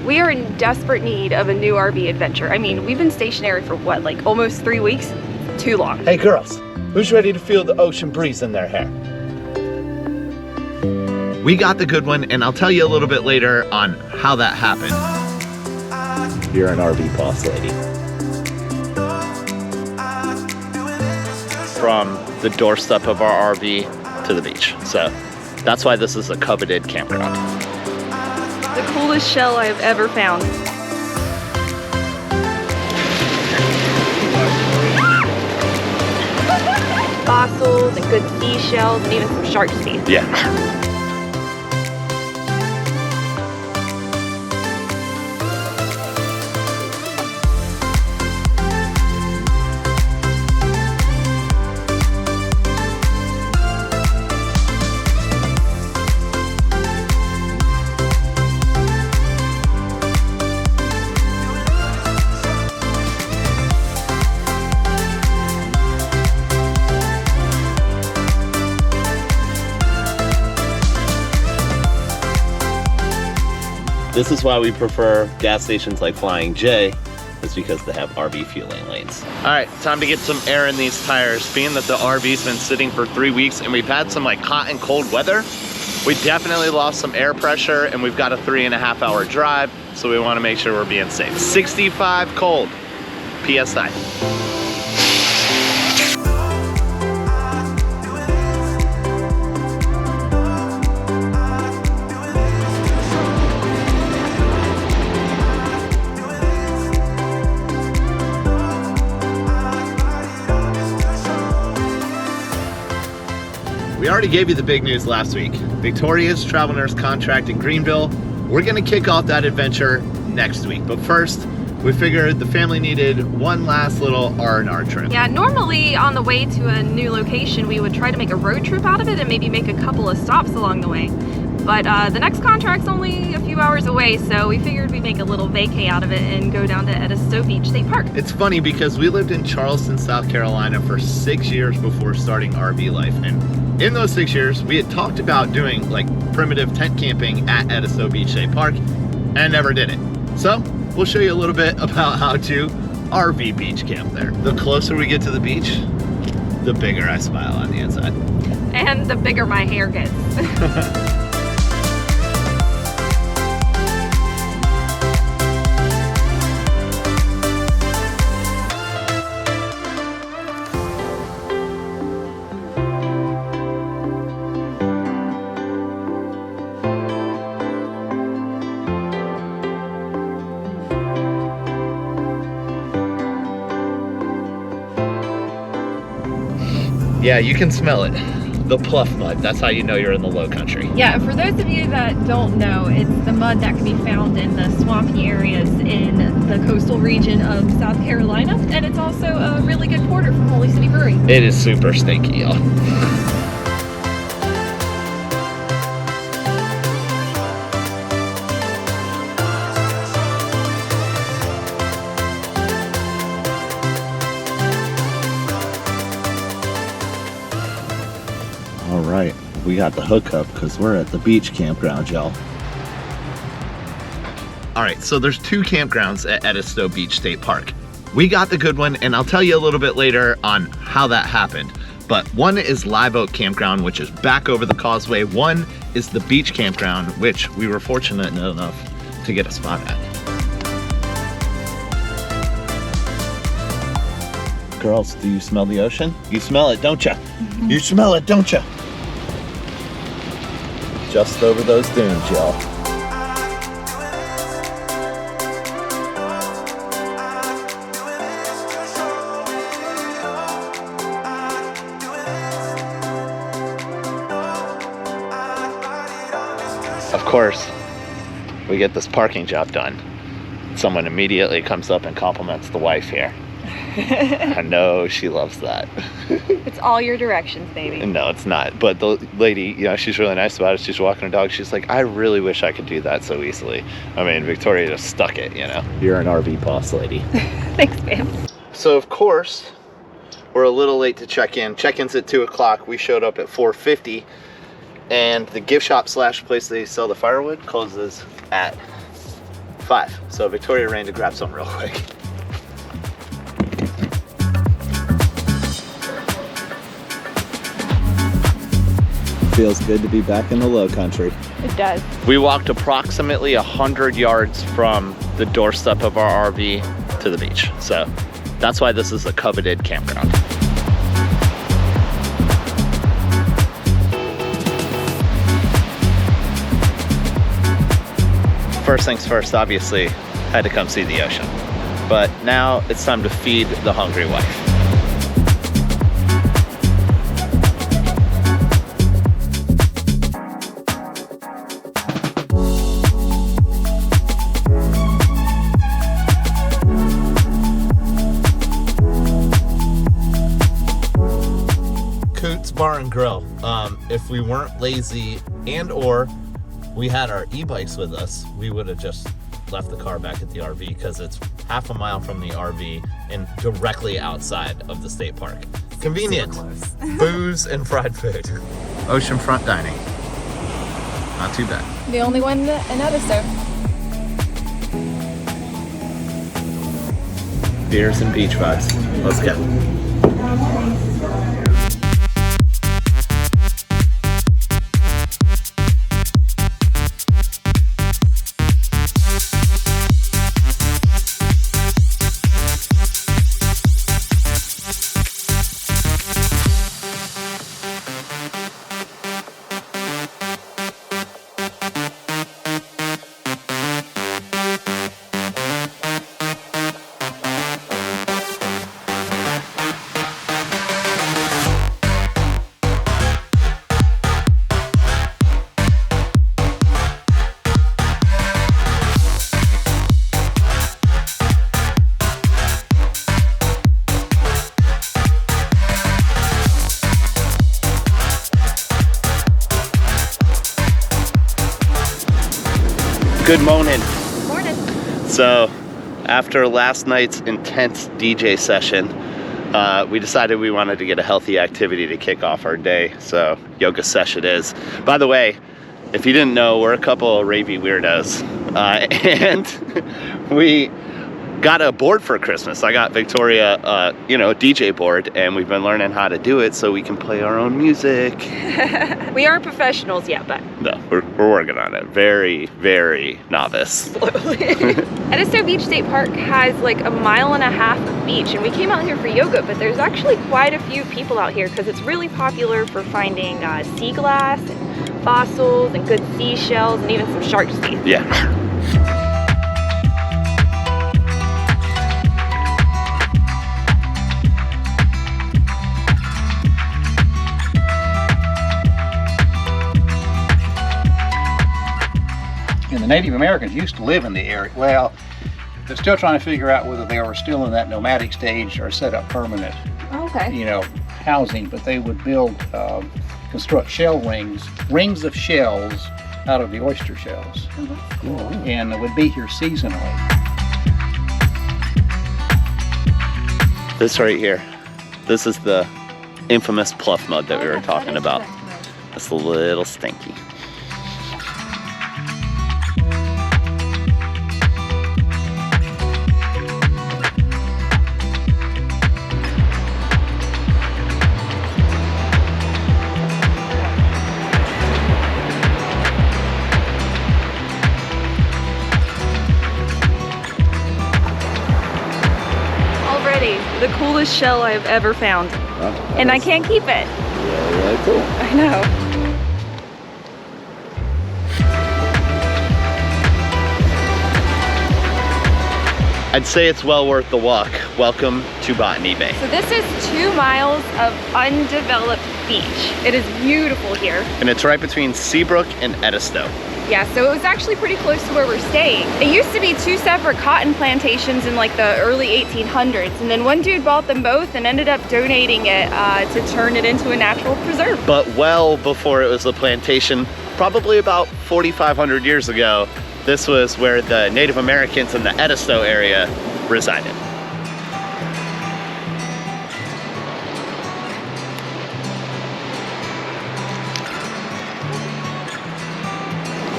We are in desperate need of a new RV adventure. I mean, we've been stationary for what, like almost 3 weeks? Too long. Hey girls, who's ready to feel the ocean breeze in their hair? We got the good one, and I'll tell you a little bit later on how that happened. You're an RV boss lady. From the doorstep of our RV to the beach. So that's why this is a coveted campground. The coolest shell I have ever found. Fossils and good seashells and even some shark teeth. Yeah. This is why we prefer gas stations like Flying J, is because they have RV fueling lanes. All right, time to get some air in these tires. Being that the RV's been sitting for 3 weeks and we've had some like hot and cold weather, we definitely lost some air pressure, and we've got a 3.5 hour drive, so we want to make sure we're being safe. 65 cold, PSI. We already gave you the big news last week. Victoria's travel nurse contract in Greenville. We're gonna kick off that adventure next week. But first, we figured the family needed one last little R&R trip. Yeah, normally on the way to a new location, we would try to make a road trip out of it and maybe make a couple of stops along the way. But the next contract's only a few hours away, so we figured we'd make a little vacay out of it and go down to Edisto Beach State Park. It's funny because we lived in Charleston, South Carolina for 6 years before starting RV life. And in those 6 years, we had talked about doing like primitive tent camping at Edisto Beach State Park and never did it. So we'll show you a little bit about how to RV beach camp there. The closer we get to the beach, the bigger I smile on the inside. And the bigger my hair gets. Yeah, you can smell it. The pluff mud, that's how you know you're in the low country. Yeah, for those of you that don't know, it's the mud that can be found in the swampy areas in the coastal region of South Carolina, and it's also a really good porter from Holy City Brewery. It is super stinky, y'all. All right, we got the hookup because we're at the beach campground, y'all. All right, so there's 2 campgrounds at Edisto Beach State Park. We got the good one, and I'll tell you a little bit later on how that happened. But one is Live Oak Campground, which is back over the causeway. One is the beach campground, which we were fortunate enough to get a spot at. Girls, do you smell the ocean? You smell it, don't you? Mm-hmm. You smell it, don't you? Just over those dunes, y'all. Of course, we get this parking job done. Someone immediately comes up and compliments the wife here. I know she loves that. It's all your directions, baby. No, it's not. But the lady, you know, she's really nice about it. She's walking her dog. She's like, I really wish I could do that so easily. I mean, Victoria just stuck it, you know. You're an RV boss lady. Thanks, man. So, of course, we're a little late to check in. Check-in's at 2 o'clock. We showed up at 4:50. And the gift shop slash place they sell the firewood closes at 5. So Victoria ran to grab some real quick. Feels good to be back in the low country. It does. We walked approximately 100 yards from the doorstep of our RV to the beach. So that's why this is a coveted campground. First things first, obviously, had to come see the ocean. But now it's time to feed the hungry wife. Bar and Grill. If we weren't lazy and or we had our e-bikes with us, we would have just left the car back at the RV because it's half a mile from the RV and directly outside of the state park. Convenient. Booze and fried food. Oceanfront dining. Not too bad. The only one in Edisto. Beers and beach vibes. Let's go. Good morning. Morning. So, after last night's intense DJ session, we decided we wanted to get a healthy activity to kick off our day. So, yoga session is. By the way, if you didn't know, we're a couple of ravey weirdos, and we got a board for Christmas. I got Victoria, a DJ board, and we've been learning how to do it so we can play our own music. We aren't professionals yet, but No, we're working on it. Very, very novice. slowly. Edisto Beach State Park has like a mile and a half of beach, and we came out here for yoga, but there's actually quite a few people out here because it's really popular for finding sea glass and fossils and good seashells and even some shark's teeth. Yeah. And the Native Americans used to live in the area. Well, they're still trying to figure out whether they were still in that nomadic stage or set up permanent, Okay. housing. But they would build, construct shell rings of shells out of the oyster shells, and it would be here seasonally. This right here, this is the infamous pluff mud that we were talking about. It's a little stinky. The coolest shell I've ever found. And I can't keep it. Really cool. I know. I'd say it's well worth the walk. Welcome to Botany Bay. So this is 2 miles of undeveloped beach. It is beautiful here. And it's right between Seabrook and Edisto. Yeah, so it was actually pretty close to where we're staying. It used to be 2 separate cotton plantations in like the early 1800s, and then one dude bought them both and ended up donating it to turn it into a natural preserve. But well before it was a plantation, probably about 4,500 years ago, this was where the Native Americans in the Edisto area resided.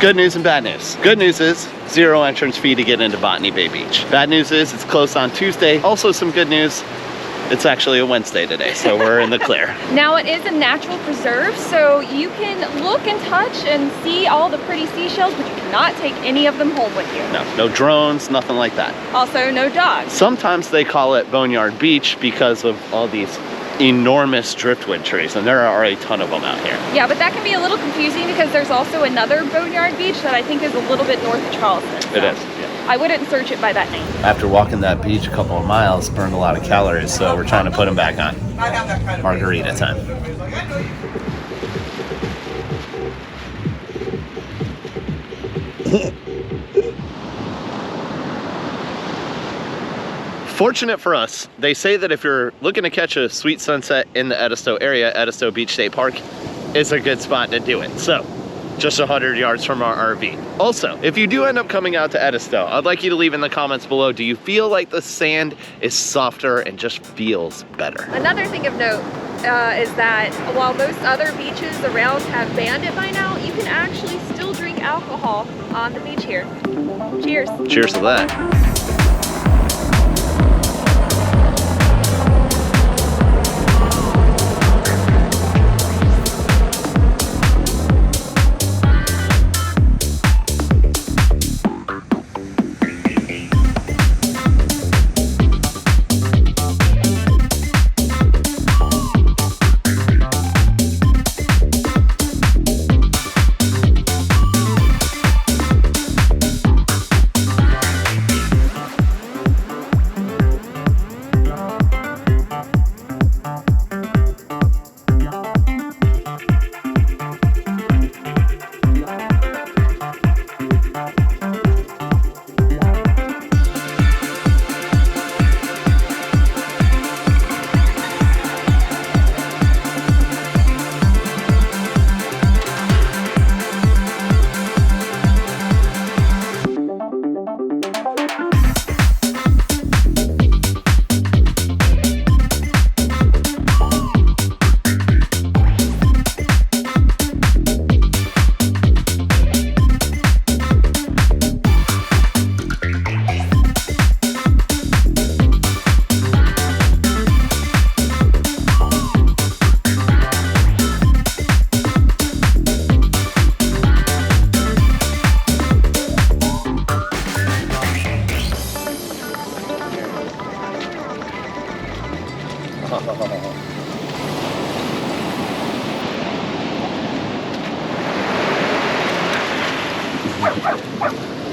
Good news and bad news. Good news is 0 entrance fee to get into Botany Bay Beach. Bad news is it's closed on Tuesday. Also some good news, it's actually a Wednesday today, so we're in the clear. Now it is a natural preserve, so you can look and touch and see all the pretty seashells, but you cannot take any of them home with you. No drones, nothing like that. Also, no dogs. Sometimes they call it Boneyard Beach because of all these enormous driftwood trees, and there are a ton of them out here. Yeah, but that can be a little confusing because there's also another Boneyard Beach that I think is a little bit north of Charleston. So It is, yeah. I wouldn't search it by that name. After walking that beach a couple of miles, burned a lot of calories, so we're trying to put them back on. Margarita time. Fortunate for us, they say that if you're looking to catch a sweet sunset in the Edisto area, Edisto Beach State Park is a good spot to do it. So, just 100 yards from our RV. Also, if you do end up coming out to Edisto, I'd like you to leave in the comments below, do you feel like the sand is softer and just feels better? Another thing of note is that while most other beaches around have banned it by now, you can actually still drink alcohol on the beach here. Cheers. Cheers to that.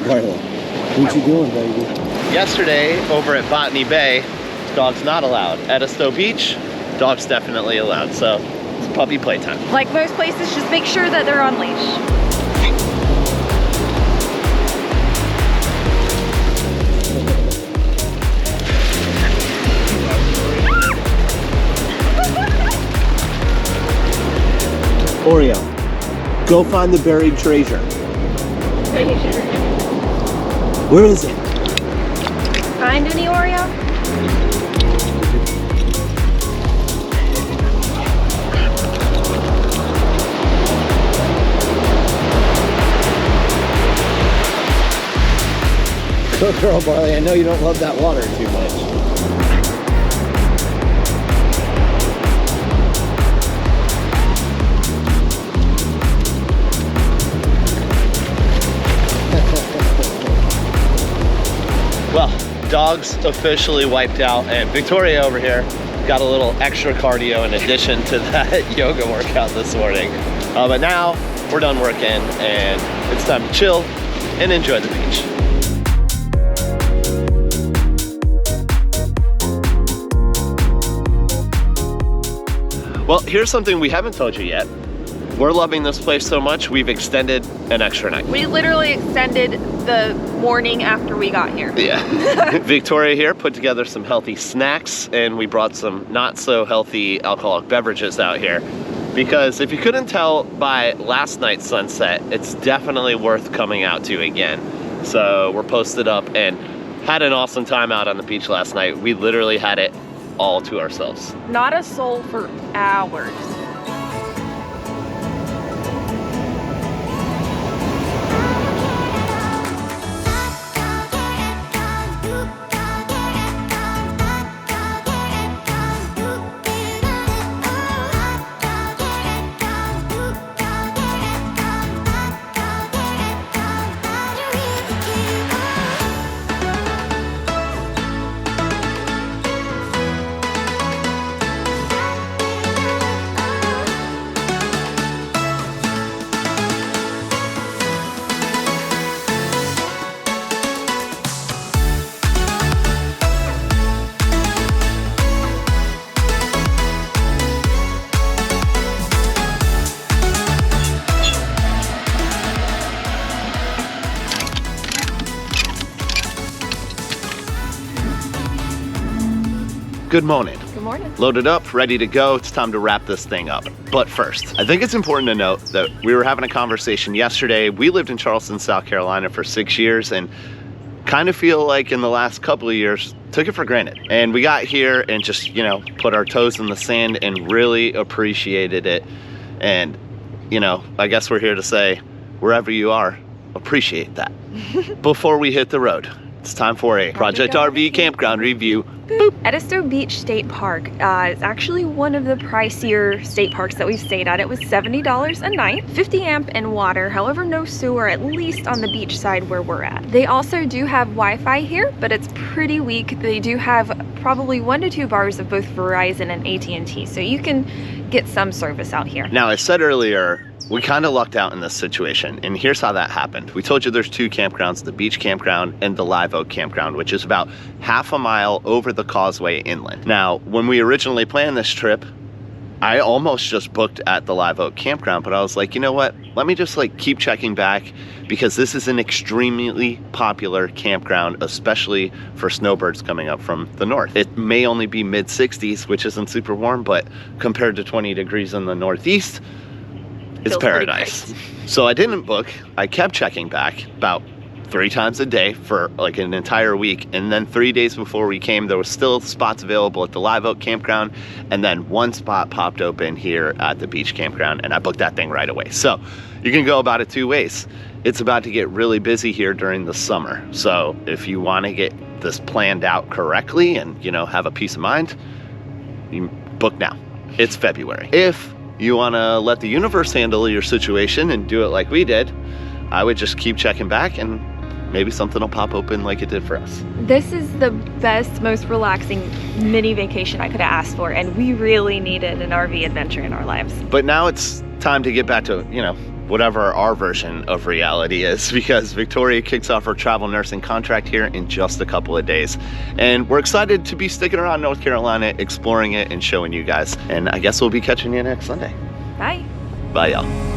Garland, what you doing, baby? Yesterday, over at Botany Bay, dogs not allowed. Edisto Beach, dogs definitely allowed. So it's puppy playtime. Like most places, just make sure that they're on leash. Oreo, go find the buried treasure. Where is it? Find any Oreo? Good girl, Barley. I know you don't love that water too much. Well, dogs officially wiped out, and Victoria over here got a little extra cardio in addition to that yoga workout this morning. But now we're done working and it's time to chill and enjoy the beach. Well, here's something we haven't told you yet. We're loving this place so much, we've extended an extra night. We literally extended the morning after we got here. Yeah. Victoria here put together some healthy snacks, and we brought some not so healthy alcoholic beverages out here. Because if you couldn't tell by last night's sunset, it's definitely worth coming out to again. So we're posted up and had an awesome time out on the beach last night. We literally had it all to ourselves. Not a soul for hours. good morning. Good morning. Loaded up, ready to go. It's time to wrap this thing up. But first, I think it's important to note that we were having a conversation yesterday. We lived in Charleston, South Carolina for 6 years and kind of feel like in the last couple of years, took it for granted. And we got here and just, you know, put our toes in the sand and really appreciated it. And, you know, I guess we're here to say, wherever you are, appreciate that. Before we hit the road, it's time for a Project RV Campground review. Boop. Edisto Beach State Park is actually one of the pricier state parks that we've stayed at. It was $70 a night, 50 amp and water, however no sewer, at least on the beach side where we're at. They also do have Wi-Fi here, but it's pretty weak. They do have probably 1 to 2 bars of both Verizon and AT&T, so you can get some service out here. Now, I said earlier, we kind of lucked out in this situation, and here's how that happened. We told you there's 2 campgrounds, the Beach Campground and the Live Oak Campground, which is about half a mile over the causeway inland. Now, when we originally planned this trip, I almost just booked at the Live Oak Campground, but I was like, you know what? Let me just like keep checking back, because this is an extremely popular campground, especially for snowbirds coming up from the north. It may only be mid 60s, which isn't super warm, but compared to 20 degrees in the Northeast, it's paradise. So I didn't book. I kept checking back about 3 times a day for like an entire week. And then 3 days before we came, there was still spots available at the Live Oak Campground. And then 1 spot popped open here at the Beach Campground, and I booked that thing right away. So you can go about it 2 ways. It's about to get really busy here during the summer. So if you want to get this planned out correctly and, you know, have a peace of mind, you book now. It's February. If you want to let the universe handle your situation and do it like we did, I would just keep checking back and maybe something will pop open like it did for us. This is the best, most relaxing mini vacation I could have asked for, and we really needed an RV adventure in our lives. But now it's time to get back to, you know, whatever our version of reality is, because Victoria kicks off her travel nursing contract here in just a couple of days. And we're excited to be sticking around North Carolina, exploring it and showing you guys. And I guess we'll be catching you next Sunday. Bye. Bye, y'all.